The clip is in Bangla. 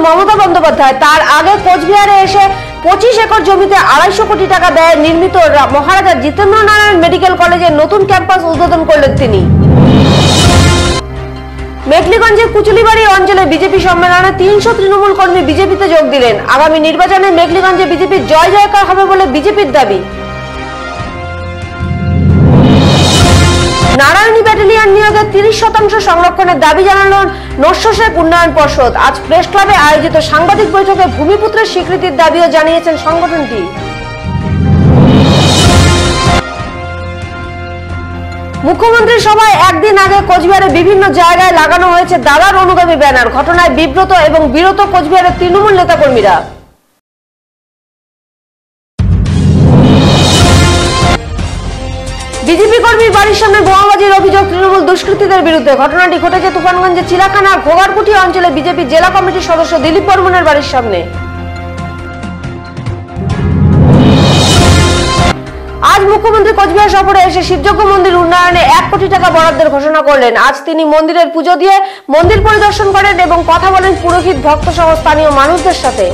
মমতা বন্দ্যোপাধ্যায় তার আগে কোচবিহারে এসে 25 একর জমিতে 250 কোটি টাকা ব্যয়ে নির্মিত মহারাজা জিতেন্দ্র নারায়ণ মেডিকেল কলেজের নতুন ক্যাম্পাস উদ্বোধন করলেন তিনি। মেখলিগঞ্জের কুচুলিবাড়ি অঞ্চলে বিজেপি সম্মেলনে 300 তৃণমূল কর্মী বিজেপিতে যোগ দিলেন। আগামী নির্বাচনে মেখলিগঞ্জে বিজেপির জয় জয়কার হবে বলে বিজেপির দাবি। নারায়ণী ব্যাটালিয়ন নিয়োগের 30% সংরক্ষণের দাবি জানালো নস্য শেখ উন্নয়ন পর্ষদ। আজ প্রেস ক্লাবে আয়োজিত সাংবাদিক বৈঠকে ভূমিপুত্রের স্বীকৃতির দাবিও জানিয়েছেন সংগঠনটি। মুখ্যমন্ত্রী সভায় একদিন আগে কোচবিহারে বিভিন্ন জায়গায় লাগানো হয়েছে দাদার অনুগামী ব্যানার। ঘটনায় বিব্রত এবং বিরত কোচবিহারের তৃণমূল নেতাকর্মীরা। বিজেপি কর্মীর বাড়ির সামনে বোমাবাজির অভিযোগ তৃণমূল দুষ্কৃতীদের বিরুদ্ধে। ঘটনাটি ঘটেছে তুফানগঞ্জের চিলাখানা ঘোগারকুটি অঞ্চলে বিজেপি জেলা কমিটির সদস্য দিলীপ বর্মনের বাড়ির সামনে। আজ মুখ্যমন্ত্রী কোচবিহার সফরে এসে শিবযজ্ঞ মন্দির উন্নয়নে 1 কোটি টাকা বরাদ্দের ঘোষণা করলেন। আজ তিনি মন্দিরের পুজো দিয়ে মন্দির পরিদর্শন করেন এবং কথা বলেন পুরোহিত ভক্ত সহ স্থানীয় মানুষদের সাথে।